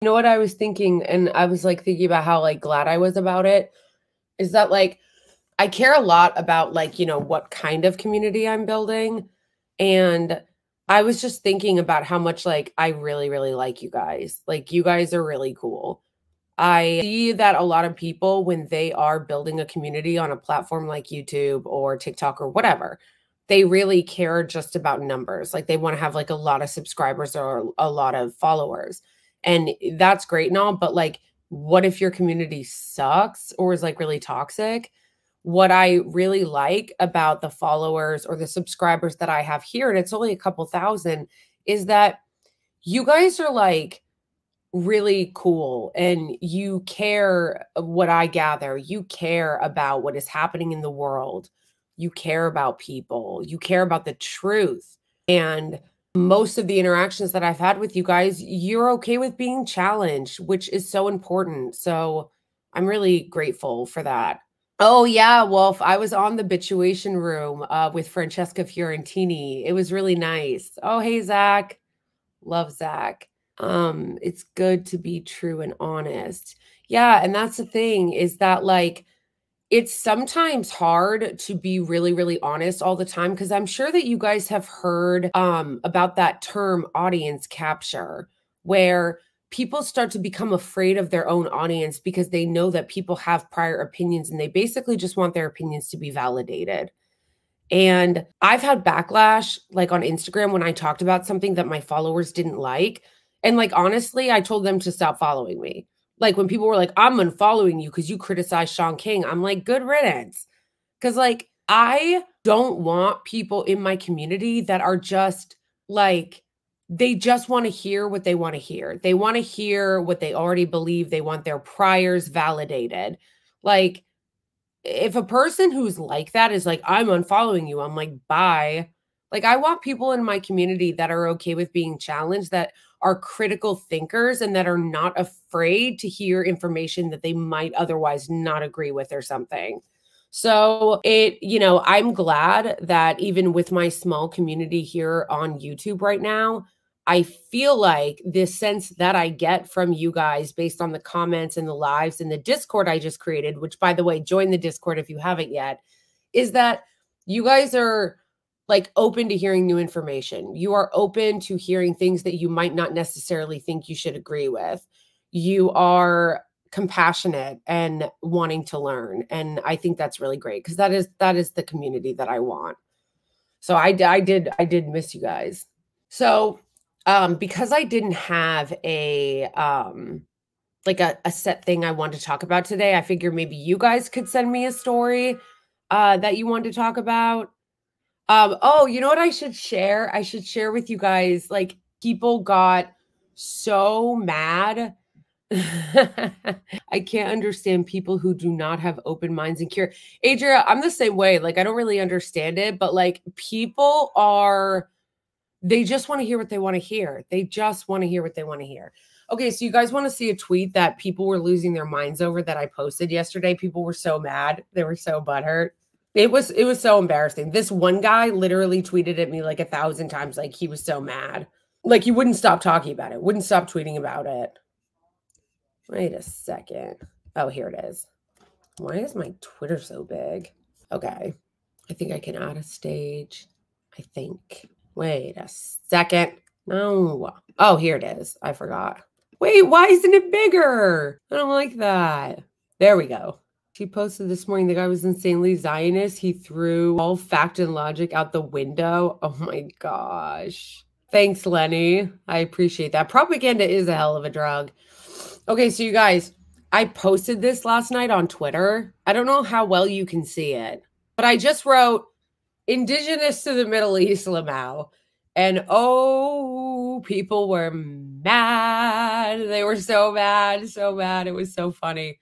You know what I was thinking, and I was like thinking about how like glad I was about it, is that like I care a lot about like, what kind of community I'm building. And I was just thinking about how much like I really, really like you guys. Like you guys are really cool. I see that a lot of people, when they are building a community on a platform like YouTube or TikTok or whatever, they really care just about numbers. Like they want to have like a lot of subscribers or a lot of followers. And that's great and all, but like, what if your community sucks or is like really toxic? What I really like about the followers or the subscribers that I have here, and it's only a couple thousand, is that you guys are like really cool and you care what I gather. You care about what is happening in the world. You care about people. You care about the truth. And most of the interactions that I've had with you guys, you're okay with being challenged, which is so important. So I'm really grateful for that. Oh yeah, Wolf. I was on the Bituation Room with Francesca Fiorentini. It was really nice. Oh, hey, Zach. Love Zach. It's good to be true and honest. Yeah, and that's the thing is that like it's sometimes hard to be really, really honest all the time because I'm sure that you guys have heard about that term audience capture, where people start to become afraid of their own audience because they know that people have prior opinions and they basically just want their opinions to be validated. And I've had backlash like on Instagram when I talked about something that my followers didn't like. And like, honestly, I told them to stop following me. Like when people were like, I'm unfollowing you because you criticized Sean King. I'm like, good riddance. Because like, I don't want people in my community that are just like, they just want to hear what they want to hear. They want to hear what they already believe. They want their priors validated. Like, if a person who's like that is like, I'm unfollowing you, I'm like, bye. Like, I want people in my community that are okay with being challenged, that are critical thinkers, and that are not afraid to hear information that they might otherwise not agree with or something. So I'm glad that even with my small community here on YouTube right now, I feel like this sense that I get from you guys based on the comments and the lives and the Discord I just created, which by the way, join the Discord if you haven't yet, is that you guys are like open to hearing new information. You are open to hearing things that you might not necessarily think you should agree with. You are compassionate and wanting to learn. And I think that's really great because that is the community that I want. So I did miss you guys. So because I didn't have a like a set thing I wanted to talk about today, I figured maybe you guys could send me a story that you wanted to talk about. Oh, you know what I should share? I should share with you guys, like, people got so mad. I can't understand people who do not have open minds and cure. Adria, I'm the same way. Like, I don't really understand it, but like people are, they just want to hear what they want to hear. They just want to hear what they want to hear. Okay, so you guys want to see a tweet that people were losing their minds over that I posted yesterday? People were so mad. They were so butthurt. It was so embarrassing. This one guy literally tweeted at me like 1,000 times, like he was so mad. Like he wouldn't stop talking about it, wouldn't stop tweeting about it. Wait a second. Oh, here it is. Why is my Twitter so big? Okay. I think I can add a stage. I think. Wait a second. No. Oh, here it is. I forgot. Wait, why isn't it bigger? I don't like that. There we go. She posted this morning, the guy was insanely Zionist. He threw all fact and logic out the window. Oh my gosh. Thanks, Lenny. I appreciate that. Propaganda is a hell of a drug. Okay, so you guys, I posted this last night on Twitter. I don't know how well you can see it, but I just wrote indigenous to the Middle East, Lamau. And oh, people were mad. They were so mad, so mad. It was so funny.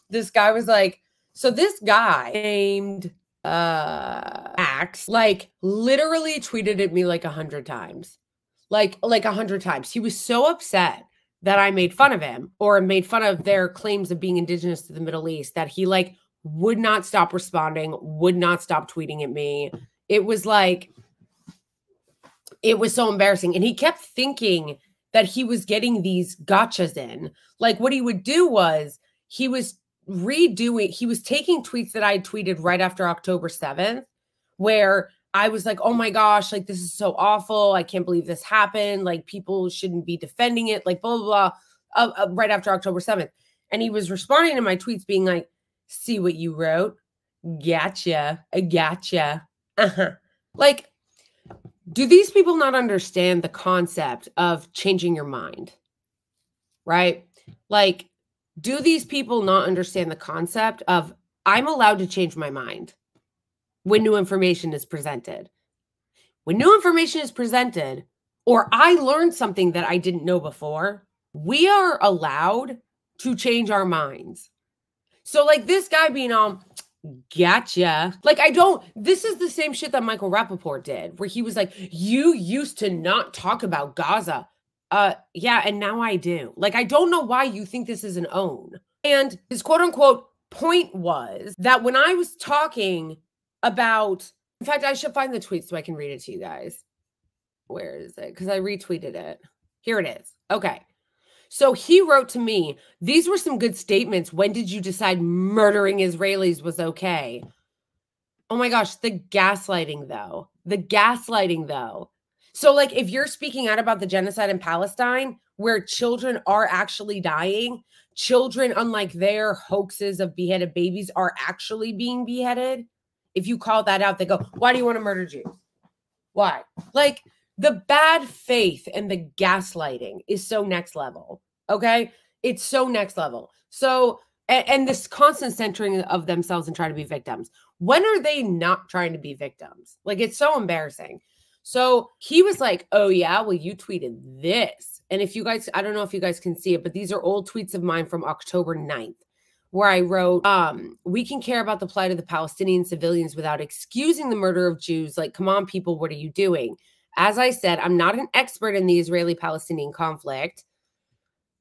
This guy was like, so this guy named Max, like literally tweeted at me like 100 times. Like 100 times. He was so upset that I made fun of him or made fun of their claims of being indigenous to the Middle East that he like would not stop responding, would not stop tweeting at me. It was like, it was so embarrassing. And he kept thinking that he was getting these gotchas in. Like what he would do was he was taking tweets that I had tweeted right after October 7th, where I was like, oh my gosh, like this is so awful. I can't believe this happened. Like people shouldn't be defending it, like blah, blah, blah, right after October 7th. And he was responding to my tweets being like, see what you wrote? Gotcha. I gotcha. Like, do these people not understand the concept of changing your mind? Right? Like, do these people not understand the concept of I'm allowed to change my mind when new information is presented? When new information is presented, or I learned something that I didn't know before, we are allowed to change our minds. So like this guy being on, gotcha. Like this is the same shit that Michael Rappaport did, where he was like, you used to not talk about Gaza. Yeah, and now I do. Like, I don't know why you think this is an own. And his quote unquote point was that when I was talking about, in fact, I should find the tweet so I can read it to you guys. Where is it? Because I retweeted it. Here it is. Okay. So he wrote to me, these were some good statements. When did you decide murdering Israelis was okay? Oh my gosh, the gaslighting though. The gaslighting though. So like if you're speaking out about the genocide in Palestine, where children are actually dying, children, unlike their hoaxes of beheaded babies, are actually being beheaded. If you call that out, they go, why do you want to murder Jews? Why? Like the bad faith and the gaslighting is so next level. Okay. It's so next level. So, and this constant centering of themselves and trying to be victims. When are they not trying to be victims? Like, it's so embarrassing. So he was like, oh yeah, well, you tweeted this. And if you guys, I don't know if you guys can see it, but these are old tweets of mine from October 9th, where I wrote, we can care about the plight of the Palestinian civilians without excusing the murder of Jews. Like, come on, people, what are you doing? As I said, I'm not an expert in the Israeli-Palestinian conflict,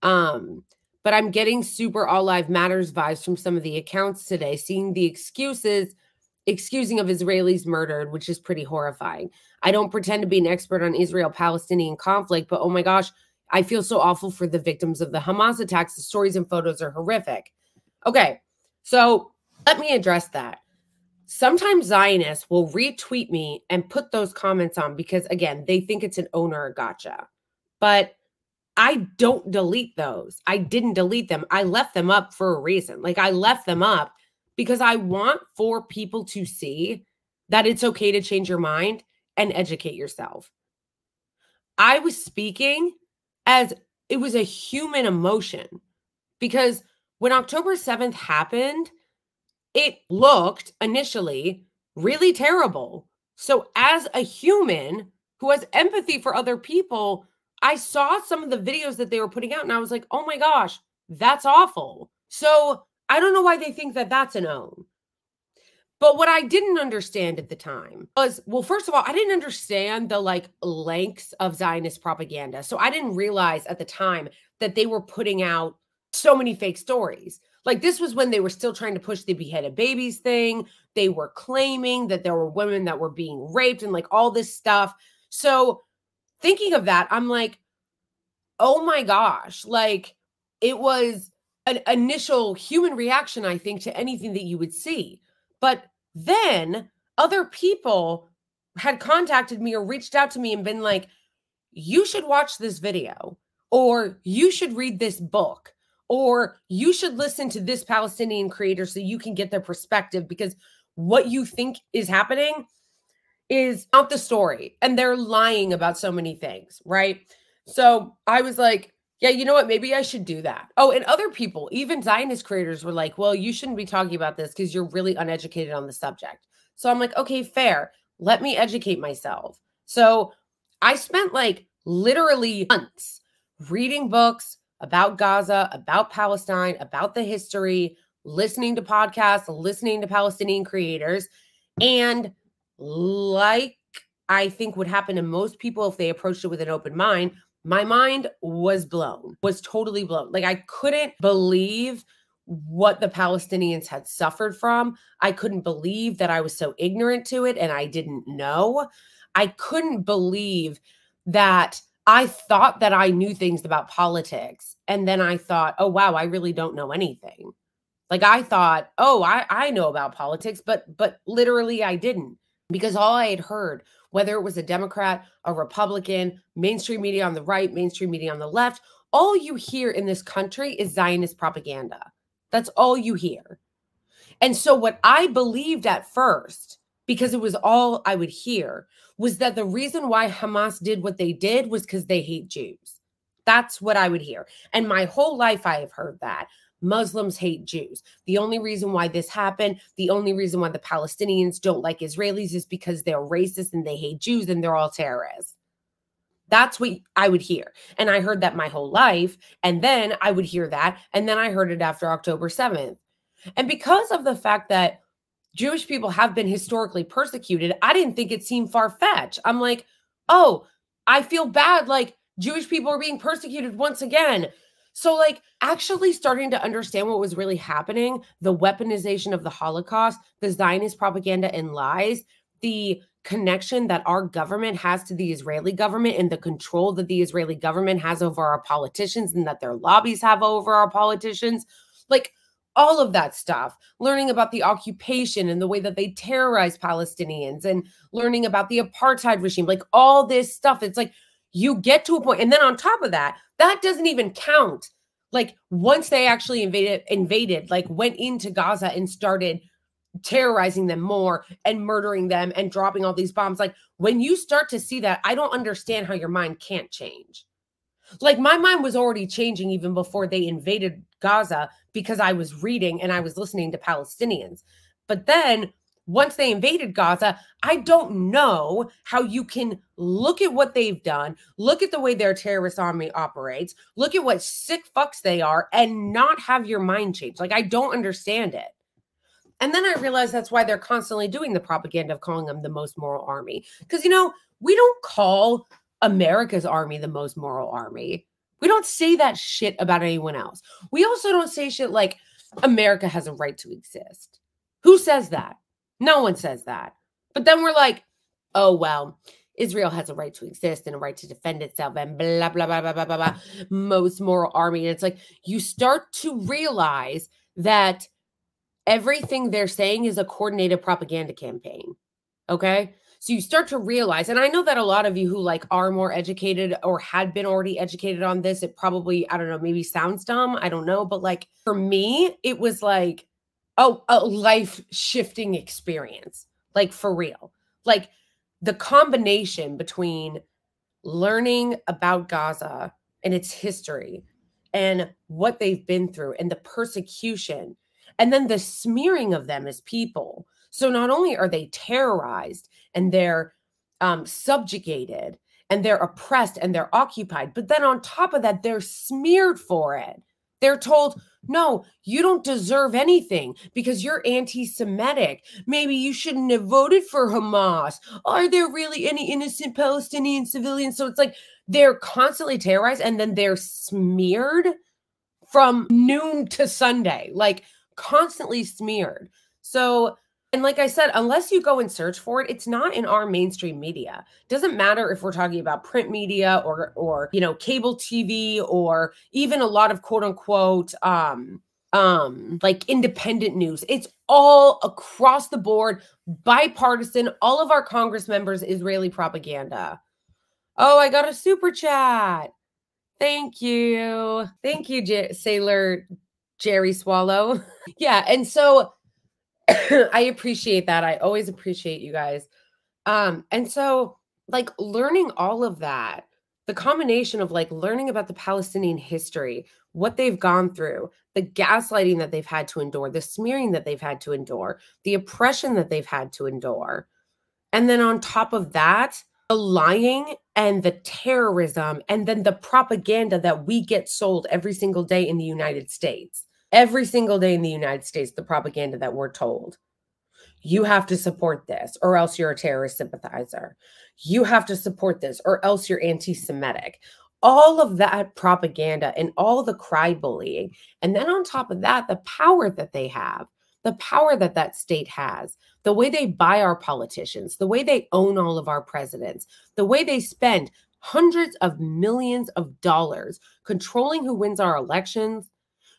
but I'm getting super All Lives Matters vibes from some of the accounts today, seeing the excusing of Israelis murdered, which is pretty horrifying. I don't pretend to be an expert on Israel-Palestinian conflict, but oh my gosh, I feel so awful for the victims of the Hamas attacks. The stories and photos are horrific. Okay, so let me address that. Sometimes Zionists will retweet me and put those comments on because, again, they think it's an owner or gotcha. But I don't delete those. I didn't delete them. I left them up for a reason. Like, I left them up because I want for people to see that it's okay to change your mind and educate yourself. I was speaking as it was a human emotion, because when October 7th happened, it looked initially really terrible. So as a human who has empathy for other people, I saw some of the videos that they were putting out and I was like, oh my gosh, that's awful. So I don't know why they think that that's an own. But what I didn't understand at the time was, well, first of all, I didn't understand the like lengths of Zionist propaganda. So I didn't realize at the time that they were putting out so many fake stories. Like, this was when they were still trying to push the beheaded babies thing. They were claiming that there were women that were being raped and like all this stuff. So thinking of that, I'm like, oh my gosh, like it was an initial human reaction, I think, to anything that you would see. But then other people had contacted me or reached out to me and been like, you should watch this video, or you should read this book, or you should listen to this Palestinian creator so you can get their perspective, because what you think is happening is not the story. And they're lying about so many things, right? So I was like, yeah, you know what? Maybe I should do that. Oh, and other people, even Zionist creators, were like, well, you shouldn't be talking about this because you're really uneducated on the subject. So I'm like, okay, fair. Let me educate myself. So I spent like literally months reading books about Gaza, about Palestine, about the history, listening to podcasts, listening to Palestinian creators. And like I think would happen to most people if they approached it with an open mind, my mind was blown, was totally blown. Like, I couldn't believe what the Palestinians had suffered from. I couldn't believe that I was so ignorant to it and I didn't know. I couldn't believe that I thought that I knew things about politics. And then I thought, oh, wow, I really don't know anything. Like I thought, oh, I know about politics, but literally I didn't, because all I had heard, whether it was a Democrat, a Republican, mainstream media on the right, mainstream media on the left, all you hear in this country is Zionist propaganda. That's all you hear. And so what I believed at first, because it was all I would hear, was that the reason why Hamas did what they did was because they hate Jews. That's what I would hear. And my whole life I have heard that. Muslims hate Jews. The only reason why this happened, the only reason why the Palestinians don't like Israelis is because they're racist and they hate Jews and they're all terrorists. That's what I would hear. And I heard that my whole life. And then I would hear that. And then I heard it after October 7th. And because of the fact that Jewish people have been historically persecuted, I didn't think it seemed far-fetched. I'm like, oh, I feel bad. Like Jewish people are being persecuted once again. So like actually starting to understand what was really happening, the weaponization of the Holocaust, the Zionist propaganda and lies, the connection that our government has to the Israeli government and the control that the Israeli government has over our politicians and that their lobbies have over our politicians, like all of that stuff, learning about the occupation and the way that they terrorize Palestinians and learning about the apartheid regime, like all this stuff. It's like you get to a point, and then on top of that, that doesn't even count. Like once they actually invaded, like went into Gaza and started terrorizing them more and murdering them and dropping all these bombs. Like when you start to see that, I don't understand how your mind can't change. Like my mind was already changing even before they invaded Gaza because I was reading and I was listening to Palestinians. But then once they invaded Gaza, I don't know how you can look at what they've done, look at the way their terrorist army operates, look at what sick fucks they are, and not have your mind change. Like, I don't understand it. And then I realized that's why they're constantly doing the propaganda of calling them the most moral army. Because, you know, we don't call America's army the most moral army. We don't say that shit about anyone else. We also don't say shit like America has a right to exist. Who says that? No one says that. But then we're like, oh, well, Israel has a right to exist and a right to defend itself and blah, blah, blah, blah, blah, blah, blah, most moral army. And it's like you start to realize that everything they're saying is a coordinated propaganda campaign. Okay? So you start to realize, and I know that a lot of you who like are more educated or had been already educated on this, it probably, I don't know, maybe sounds dumb. I don't know. But like for me, it was like, oh, a life-shifting experience, like for real. Like the combination between learning about Gaza and its history and what they've been through and the persecution and then the smearing of them as people. So not only are they terrorized and they're subjugated and they're oppressed and they're occupied, but then on top of that, they're smeared for it. They're told, no, you don't deserve anything because you're anti-Semitic. Maybe you shouldn't have voted for Hamas. Are there really any innocent Palestinian civilians? So it's like they're constantly terrorized and then they're smeared from noon to Sunday, like constantly smeared. So, and like I said, unless you go and search for it, it's not in our mainstream media. It doesn't matter if we're talking about print media or you know, cable TV or even a lot of quote unquote like independent news. It's all across the board, bipartisan, all of our Congress members, Israeli propaganda. Oh, I got a super chat. Thank you. Thank you, Sailor Jerry Swallow. Yeah, and so I appreciate that. I always appreciate you guys. And so like learning all of that, the combination of like learning about the Palestinian history, what they've gone through, the gaslighting that they've had to endure, the smearing that they've had to endure, the oppression that they've had to endure. And then on top of that, the lying and the terrorism and then the propaganda that we get sold every single day in the United States. Every single day in the United States, the propaganda that we're told. You have to support this or else you're a terrorist sympathizer. You have to support this or else you're anti-Semitic. All of that propaganda and all the cry bullying. And then on top of that, the power that they have, the power that that state has, the way they buy our politicians, the way they own all of our presidents, the way they spend hundreds of millions of dollars controlling who wins our elections,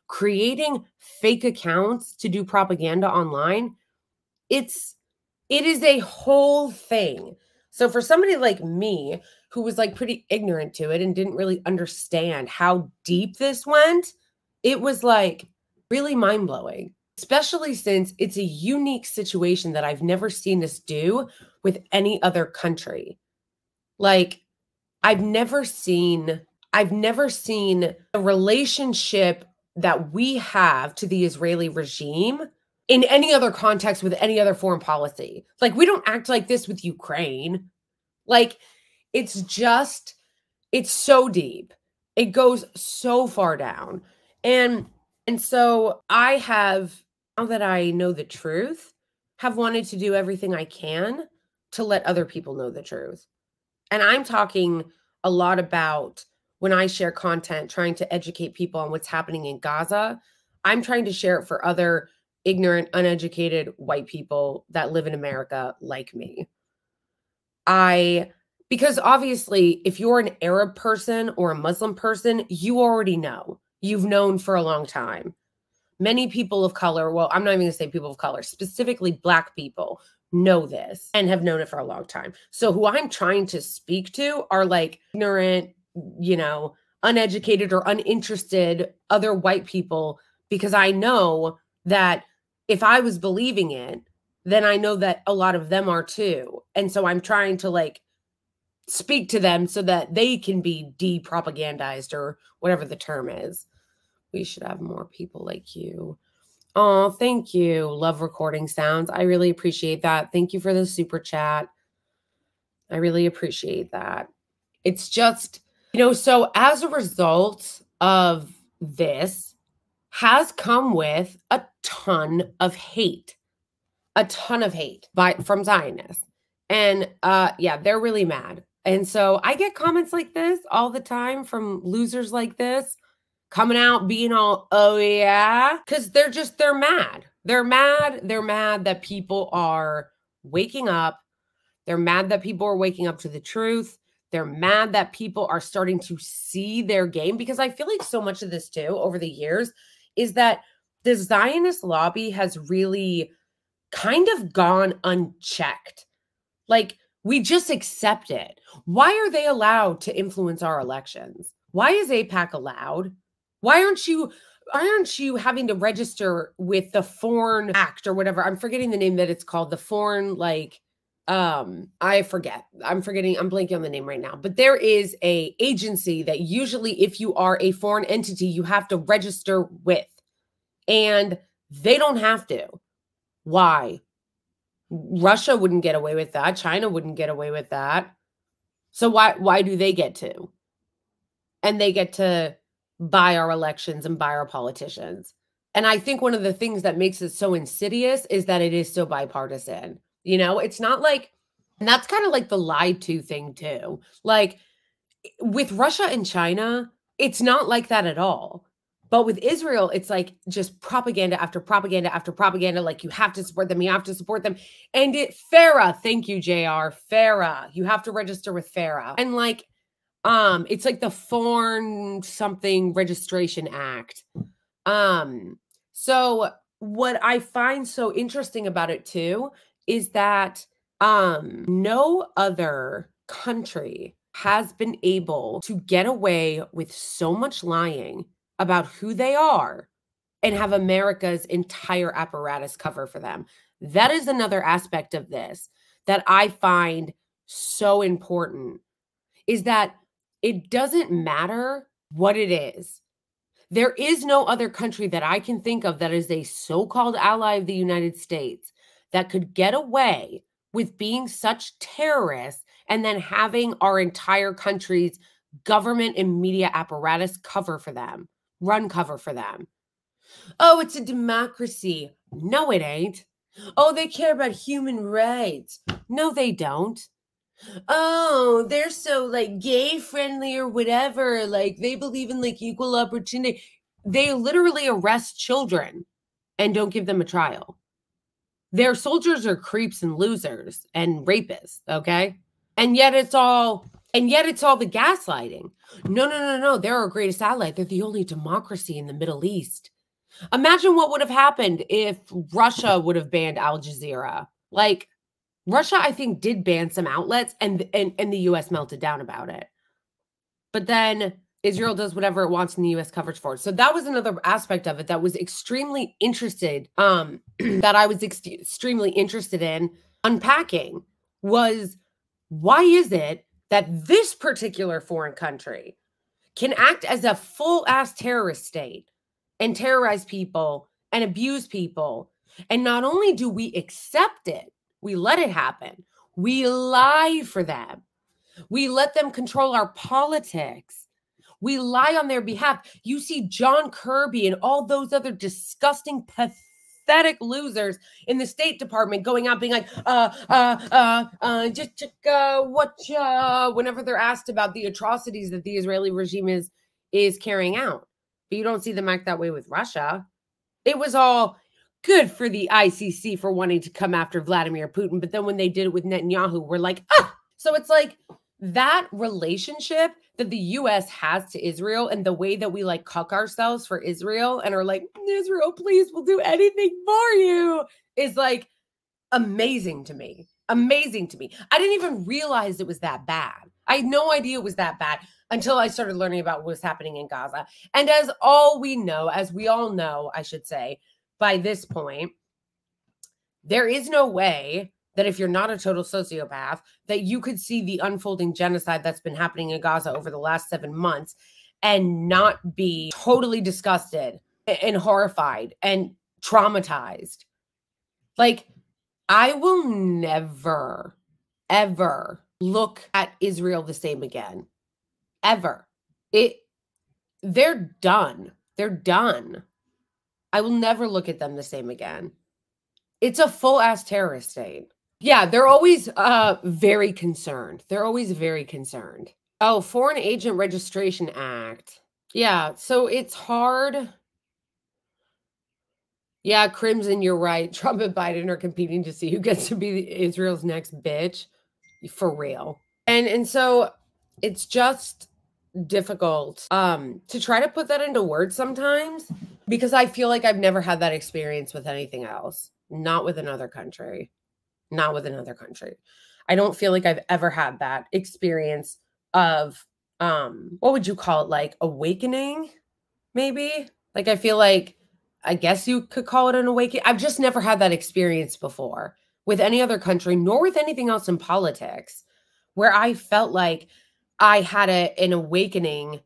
creating fake accounts to do propaganda online. It is a whole thing. So for somebody like me, who was like pretty ignorant to it and didn't really understand how deep this went, it was like really mind-blowing, especially since it's a unique situation that I've never seen this do with any other country. Like, I've never seen a relationship that we have to the Israeli regime in any other context with any other foreign policy. Like, we don't act like this with Ukraine. Like, it's so deep. It goes so far down. And so I have, now that I know the truth, have wanted to do everything I can to let other people know the truth. And I'm talking a lot about when I share content, trying to educate people on what's happening in Gaza. I'm trying to share it for other ignorant, uneducated white people that live in America like me. Because obviously, if you're an Arab person or a Muslim person, you already know. You've known for a long time. Many people of color, well, I'm not even going to say people of color, specifically Black people, know this and have known it for a long time. So who I'm trying to speak to are like ignorant, uneducated or uninterested other white people, because I know that if I was believing it, then I know that a lot of them are too. And so I'm trying to like speak to them so that they can be de-propagandized, or whatever the term is. We should have more people like you. Oh, thank you. Love recording sounds. I really appreciate that. Thank you for the super chat. I really appreciate that. It's just, so as a result of this has come with a ton of hate from Zionists. And yeah, they're really mad. And so I get comments like this all the time from losers like this, coming out being all, oh yeah, because they're mad. They're mad that people are waking up. They're mad that people are waking up to the truth. They're mad that people are starting to see their game, because I feel like so much of this too over the years is that the Zionist lobby has really kind of gone unchecked. Like, we just accept it. Why are they allowed to influence our elections? Why is AIPAC allowed? Why aren't you having to register with the Foreign Act or whatever? I'm forgetting the name that it's called. The Foreign, I forget. I'm blanking on the name right now. But there is a agency that usually, if you are a foreign entity, you have to register with. And they don't have to. Why? Russia wouldn't get away with that. China wouldn't get away with that. So why do they get to? And they get to buy our elections and buy our politicians. And I think one of the things that makes it so insidious is that it is so bipartisan. It's not like, and that's kind of like the lied to thing too. Like, with Russia and China, it's not like that at all. But with Israel, it's like just propaganda after propaganda after propaganda. Like, you have to support them. You have to support them. And FARA, thank you, JR. FARA. You have to register with FARA. And like, it's like the Foreign Something Registration Act. So what I find so interesting about it too is that no other country has been able to get away with so much lying about who they are and have America's entire apparatus cover for them. That is another aspect of this that I find so important, is that it doesn't matter what it is. There is no other country that I can think of that is a so-called ally of the United States that could get away with being such terrorists and then having our entire country's government and media apparatus cover for them. Run cover for them. Oh, it's a democracy. No, it ain't. Oh, they care about human rights. No, they don't. Oh, they're so like gay friendly or whatever. Like, they believe in like equal opportunity. They literally arrest children and don't give them a trial. Their soldiers are creeps and losers and rapists, okay? And yet it's all, And yet it's all the gaslighting. No, no, no, no. They're our greatest ally. They're the only democracy in the Middle East. Imagine what would have happened if Russia would have banned Al Jazeera. Like, Russia, I think, did ban some outlets, and the U.S. melted down about it. But then Israel does whatever it wants, and the U.S. covers for it. So that was another aspect of it that was extremely interested, that I was extremely interested in unpacking, was why is it that this particular foreign country can act as a full-ass terrorist state and terrorize people and abuse people? And not only do we accept it, we let it happen. We lie for them. We let them control our politics. We lie on their behalf. You see John Kirby and all those other disgusting, pathetic losers in the State Department going out being like, whenever they're asked about the atrocities that the Israeli regime is carrying out. But you don't see them act that way with Russia. It was all good for the ICC for wanting to come after Vladimir Putin. But then when they did it with Netanyahu, we're like, ah! So it's like that relationship that the U.S. has to Israel and the way that we like cuck ourselves for Israel and are like, Israel, please, we'll do anything for you, is like amazing to me. Amazing to me. I didn't even realize it was that bad. I had no idea it was that bad until I started learning about what was happening in Gaza. And as we all know, I should say, by this point, there is no way that if you're not a total sociopath, that you could see the unfolding genocide that's been happening in Gaza over the last 7 months and not be totally disgusted and horrified and traumatized. Like, I will never, ever look at Israel the same again. Ever. They're done. They're done. I will never look at them the same again. It's a full-ass terrorist state. Yeah, they're always very concerned. They're always very concerned. Oh, Foreign Agent Registration Act. Yeah, so it's hard. Yeah, Crimson, you're right. Trump and Biden are competing to see who gets to be Israel's next bitch. For real. And so it's just difficult to try to put that into words sometimes, because I feel like I've never had that experience with anything else. Not with another country. Not with another country. I don't feel like I've ever had that experience of, what would you call it? Like awakening, maybe? Like, I feel like, I guess you could call it an awakening. I've just never had that experience before with any other country, nor with anything else in politics, where I felt like I had an awakening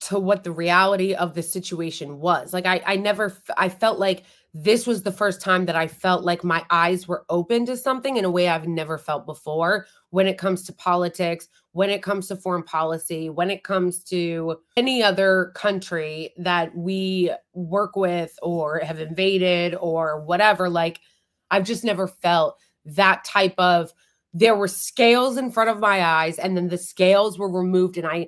to what the reality of the situation was. Like, I felt like this was the first time that I felt like my eyes were open to something in a way I've never felt before when it comes to politics, when it comes to foreign policy, when it comes to any other country that we work with or have invaded or whatever. Like, I've just never felt that type of, there were scales in front of my eyes and then the scales were removed, and I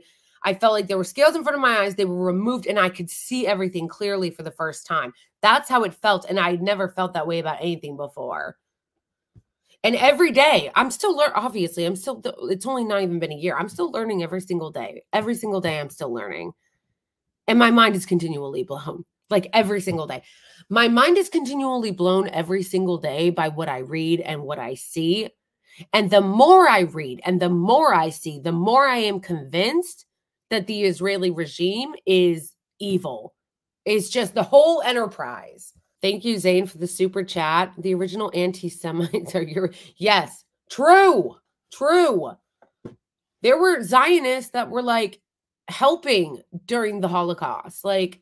felt like there were scales in front of my eyes, they were removed, and I could see everything clearly for the first time. That's how it felt, and I never felt that way about anything before. And every day, I'm still learning. Obviously, it's only not even been a year. I'm still learning every single day. Every single day, I'm still learning. And my mind is continually blown, like every single day. My mind is continually blown every single day by what I read and what I see. And the more I read and the more I see, the more I am convinced that the Israeli regime is evil. It's just the whole enterprise. Thank you, Zane, for the super chat. The original anti-Semites are your... Yes, true, true. There were Zionists that were like helping during the Holocaust. Like,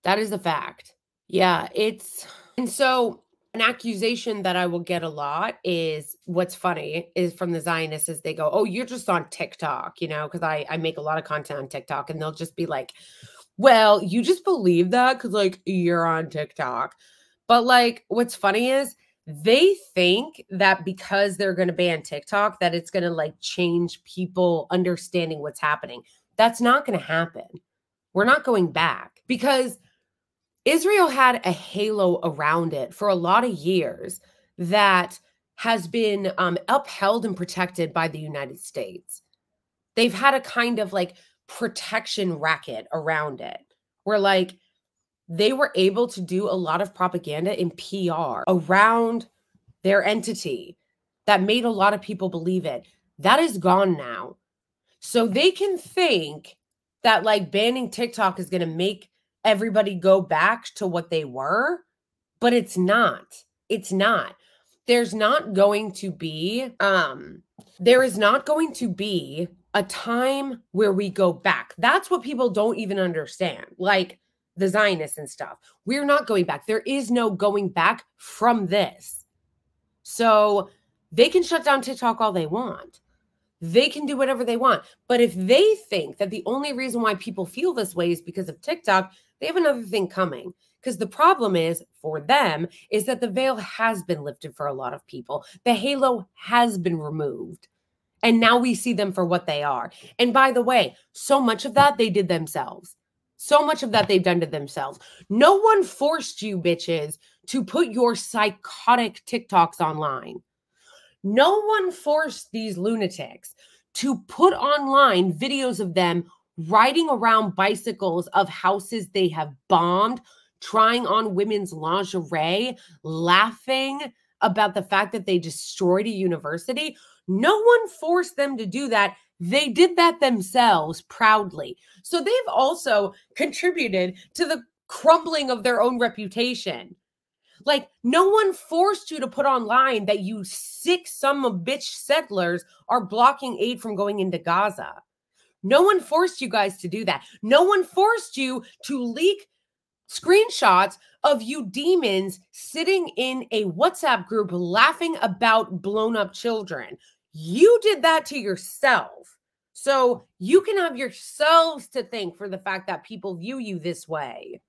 that is a fact. Yeah, it's... And so an accusation that I will get a lot is, what's funny is from the Zionists is they go, oh, you're just on TikTok, you know, because I make a lot of content on TikTok, and they'll just be like, well, you just believe that because like you're on TikTok. But like, what's funny is they think that because they're going to ban TikTok, that it's going to like change people understanding what's happening. That's not going to happen. We're not going back, because Israel had a halo around it for a lot of years that has been upheld and protected by the United States. they've had a kind of like protection racket around it where like they were able to do a lot of propaganda and PR around their entity that made a lot of people believe it. That is gone now. So they can think that like banning TikTok is going to make everybody go back to what they were, but it's not. It's not. There's not going to be there is not going to be a time where we go back. That's what people don't even understand. Like the Zionists and stuff. We're not going back. There is no going back from this. So they can shut down TikTok all they want. They can do whatever they want. But if they think that the only reason why people feel this way is because of TikTok, they have another thing coming. Because the problem is, for them, is that the veil has been lifted for a lot of people. The halo has been removed. And now we see them for what they are. And by the way, so much of that they did themselves. So much of that they've done to themselves. No one forced you, bitches, to put your psychotic TikToks online. No one forced these lunatics to put online videos of them riding around bicycles of houses they have bombed, trying on women's lingerie, laughing about the fact that they destroyed a university. No one forced them to do that. They did that themselves proudly. So they've also contributed to the crumbling of their own reputation. Like, no one forced you to put online that you sick son of bitch settlers are blocking aid from going into Gaza. No one forced you guys to do that. No one forced you to leak screenshots of you demons sitting in a WhatsApp group laughing about blown up children. You did that to yourself. So you can have yourselves to thank for the fact that people view you this way.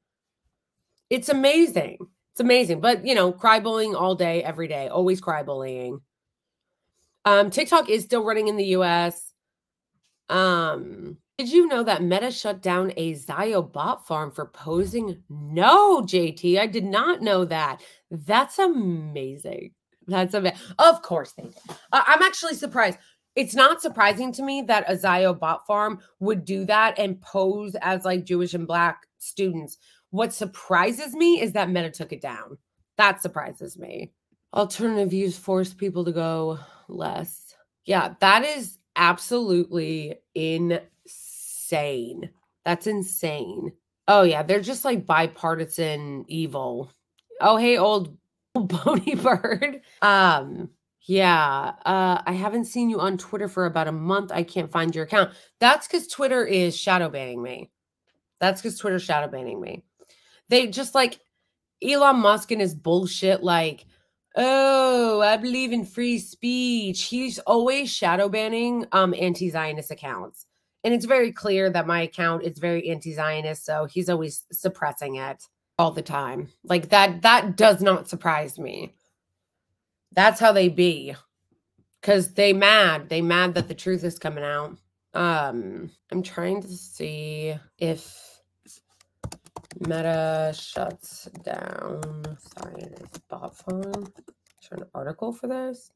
It's amazing. It's amazing. But, you know, cry bullying all day, every day. Always cry bullying. TikTok is still running in the US. Did you know that Meta shut down a Zio bot farm for posing? No, JT, I did not know that. That's amazing. That's amazing. Of course they did. I'm actually surprised. It's not surprising to me that a Zio bot farm would do that and pose as like Jewish and Black students. What surprises me is that Meta took it down. That surprises me. Alternative views force people to go less. Yeah, that is absolutely insane. That's insane. Oh, yeah, they're just like bipartisan evil. Oh, hey, old bony bird. Yeah, I haven't seen you on Twitter for about a month. I can't find your account. That's because Twitter is shadow banning me. That's because Twitter's shadow banning me. They just like Elon Musk and his bullshit, like, oh, I believe in free speech. He's always shadow banning anti-Zionist accounts. And it's very clear that my account is very anti-Zionist, so he's always suppressing it all the time. Like that does not surprise me. That's how they be. Because they mad that the truth is coming out. I'm trying to see if Meta shuts down Zionist bot farm. Is there an article for this?